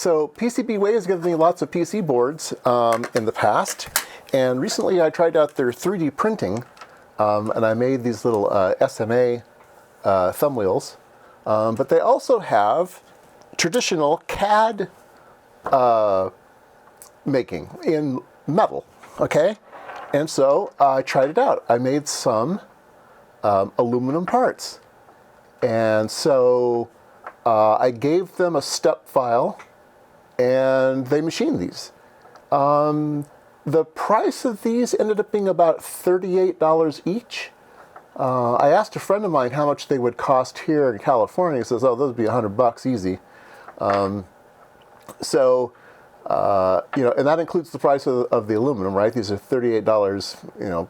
So PCBWAY has given me lots of PC boards in the past, and recently I tried out their 3D printing, and I made these little SMA thumb wheels, but they also have traditional CAD making in metal, okay? And so I tried it out. I made some aluminum parts, and so I gave them a step file, and they machined these. The price of these ended up being about $38 each. I asked a friend of mine how much they would cost here in California. He says, oh, those would be $100 easy. You know, and that includes the price of the aluminum, right? These are $38, you know.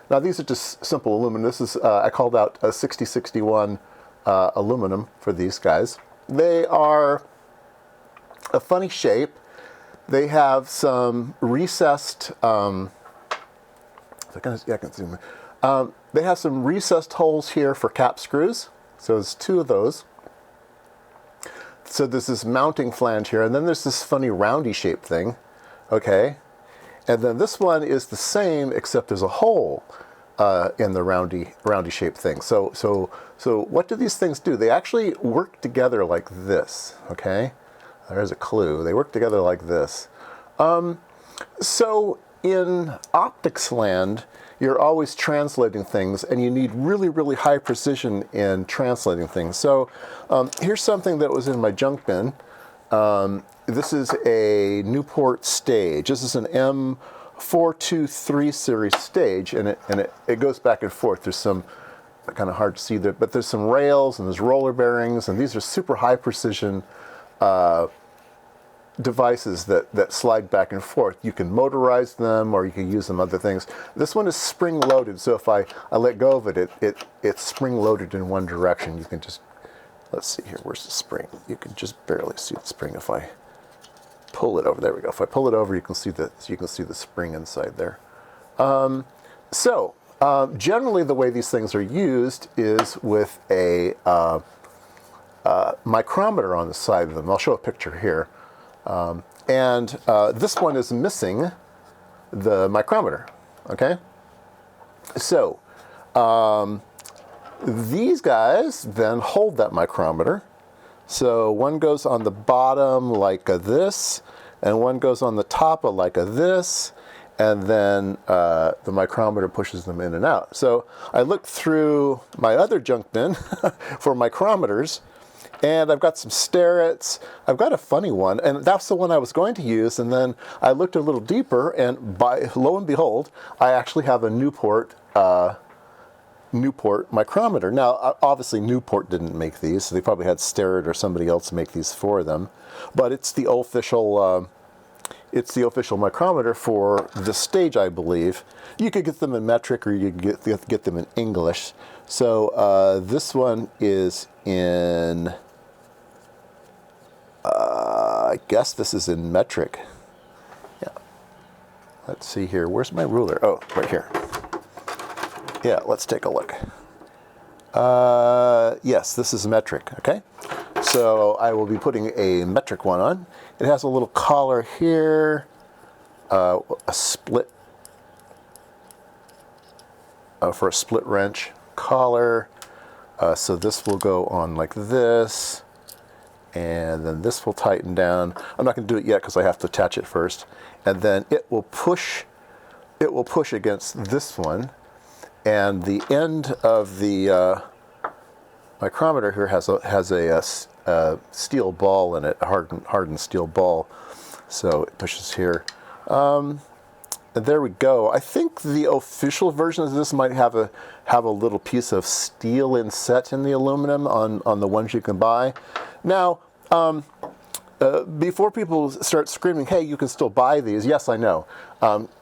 Now, these are just simple aluminum. This is, I called out a 6061 aluminum for these guys. They are a funny shape. They have some recessed, I can zoom in. They have some recessed holes here for cap screws. So there's two of those. So there's this mounting flange here, and then there's this funny roundy shaped thing, okay? And then this one is the same, except there's a hole in the roundy shaped thing. So what do these things do? They actually work together like this, okay? There's a clue. They work together like this. So in optics land, you're always translating things, and you need really, really high precision in translating things. So here's something that was in my junk bin. This is a Newport stage. This is an M423 series stage, and it goes back and forth. There's some, kind of hard to see there, but there's some rails and there's roller bearings, and these are super high precision devices that slide back and forth. You can motorize them, or you can use them other things. This one is spring loaded, so if I let go of it, it's spring loaded in one direction. You can just, let's see here, where's the spring? You can just barely see the spring if I pull it over. There we go. If I pull it over, you can see the spring inside there. Generally the way these things are used is with a micrometer on the side of them. I'll show a picture here. This one is missing the micrometer, okay? So, these guys then hold that micrometer. So one goes on the bottom like this, and one goes on the top of like this, and then the micrometer pushes them in and out. So I looked through my other junk bin for micrometers, and I've got some Starretts. I've got a funny one, and that's the one I was going to use. And then I looked a little deeper, and lo and behold, I actually have a Newport micrometer. Now, obviously, Newport didn't make these, so they probably had Starrett or somebody else make these for them. But it's the official micrometer for the stage, I believe. You could get them in metric, or you could get them in English. So this one is in. I guess this is in metric. Yeah. Let's see here. Where's my ruler? Oh, right here. Yeah, let's take a look. Yes, this is metric, okay? So I will be putting a metric one on. It has a little collar here, a split, for a split wrench collar. So this will go on like this. And then this will tighten down. I'm not going to do it yet because I have to attach it first. And then it will push against this one. And the end of the micrometer here has a steel ball in it, a hardened steel ball. So it pushes here. And there we go. I think the official version of this might have a little piece of steel inset in the aluminum on the ones you can buy. Now, before people start screaming, hey, you can still buy these. Yes, I know.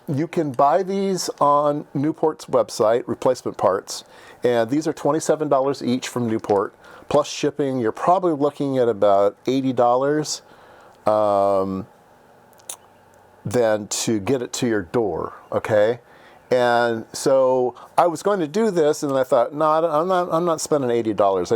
You can buy these on Newport's website, replacement parts, and these are $27 each from Newport, plus shipping. You're probably looking at about $80 then to get it to your door, okay? And so I was going to do this, and then I thought, no, I'm not spending $80.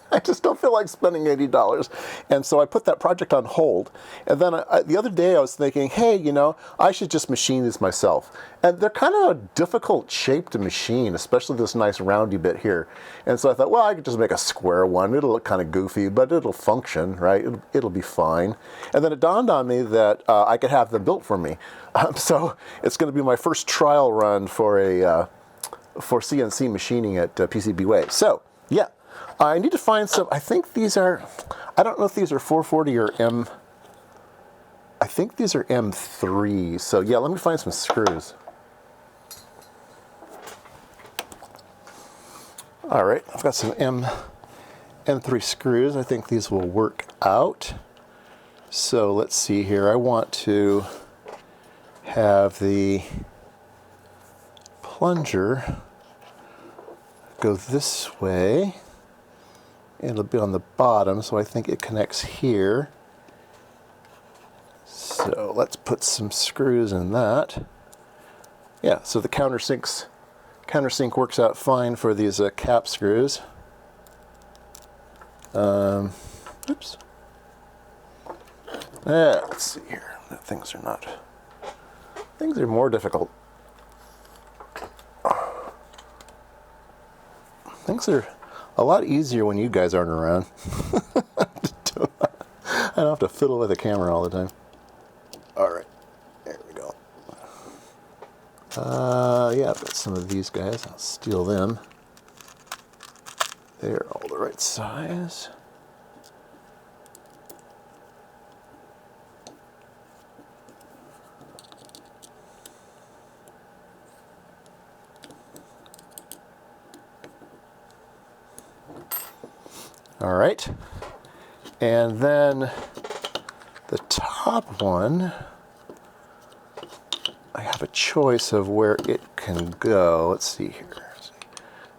I just don't feel like spending $80. And so I put that project on hold. And then the other day I was thinking, hey, you know, I should just machine these myself. And they're kind of a difficult shape to machine, especially this nice roundy bit here. And so I thought, well, I could just make a square one. It'll look kind of goofy, but it'll function, right? It'll be fine. And then it dawned on me that I could have them built for me. So it's going to be my first trial run for CNC machining at PCBWAY. So, yeah. I need to find some, I think these are, I don't know if these are 440 or I think these are M3. So yeah, let me find some screws. All right, I've got some M3 screws. I think these will work out. So let's see here. I want to have the plunger go this way. It'll be on the bottom, so I think it connects here. So let's put some screws in that. Yeah, so the countersink works out fine for these cap screws. Oops. Yeah, let's see here. Things are more difficult. Things are a lot easier when you guys aren't around. I don't have to fiddle with the camera all the time. All right, there we go. Yeah, I've got some of these guys. I'll steal them. They're all the right size. All right, and then the top one, I have a choice of where it can go. Let's see here.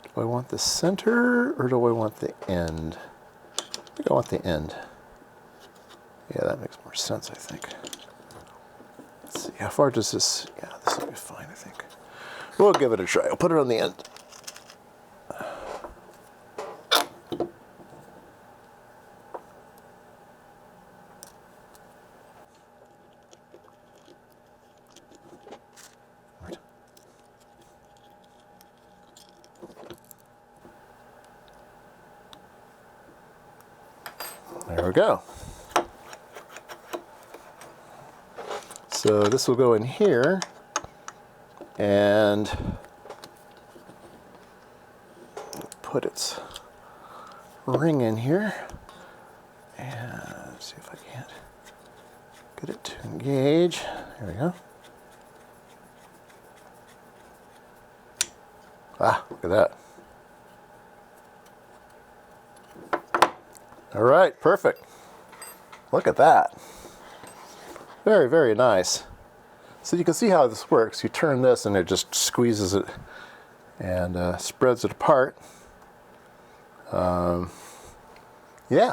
Do I want the center or do I want the end? I think I want the end. Yeah, that makes more sense, I think. Let's see, how far does this, yeah, this will be fine, I think. We'll give it a try. I'll put it on the end. There we go. So this will go in here and put its ring in here and see if I can't get it to engage. There we go. Ah, look at that. All right, perfect. Look at that. Very, very nice. So you can see how this works. You turn this and it just squeezes it and spreads it apart. Yeah,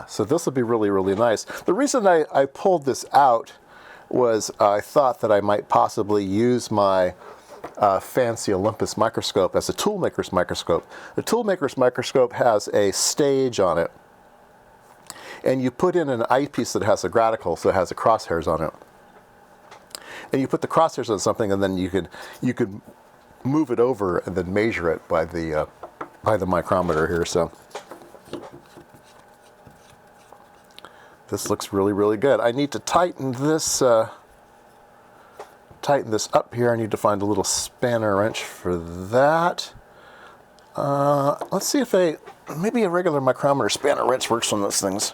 so this will be really, really nice. The reason I pulled this out was I thought that I might possibly use my fancy Olympus microscope as a toolmaker's microscope. The toolmaker's microscope has a stage on it. And you put in an eyepiece that has a graticle, so it has the crosshairs on it. And you put the crosshairs on something, and then you could move it over and then measure it by the micrometer here. So this looks really, really good. I need to tighten this up here. I need to find a little spanner wrench for that. Let's see if maybe a regular micrometer spanner wrench works on those things.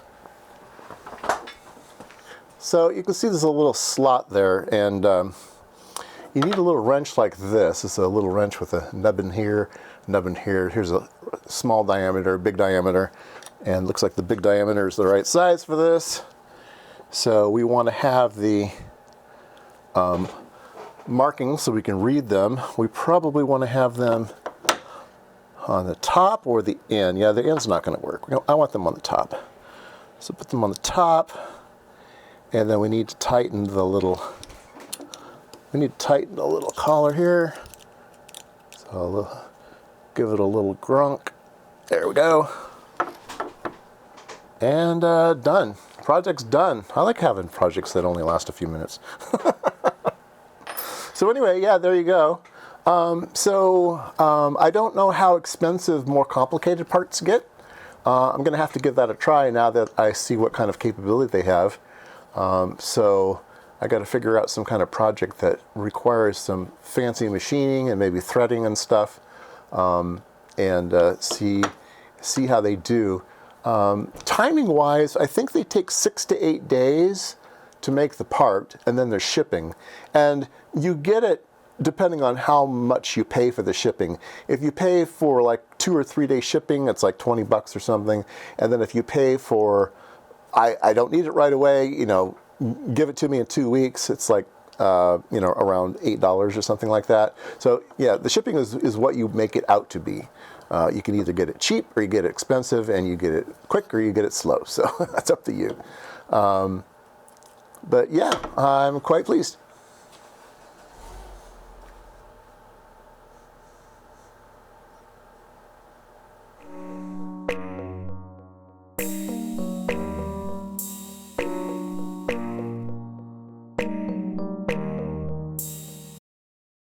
So you can see there's a little slot there, and you need a little wrench like this. It's a little wrench with a nubbin here, nubbin here. Here's a small diameter, big diameter, and looks like the big diameter is the right size for this. So we want to have the markings so we can read them. We probably want to have them on the top or the end. Yeah, the end's not going to work. I want them on the top. So put them on the top. And then we need to tighten the little collar here. So I'll give it a little grunk. There we go. And done. Project's done. I like having projects that only last a few minutes. So anyway, yeah, there you go. I don't know how expensive more complicated parts get. I'm going to have to give that a try now that I see what kind of capability they have. So I got to figure out some kind of project that requires some fancy machining and maybe threading and stuff, and see how they do. Timing-wise, I think they take 6 to 8 days to make the part, and then there's shipping. And you get it depending on how much you pay for the shipping. If you pay for like 2 or 3 day shipping, it's like $20 or something. And then if you pay for, I don't need it right away, you know, give it to me in 2 weeks, it's like, you know, around $8 or something like that. So yeah, the shipping is what you make it out to be. You can either get it cheap or you get it expensive, and you get it quick or you get it slow. So that's up to you. But yeah, I'm quite pleased.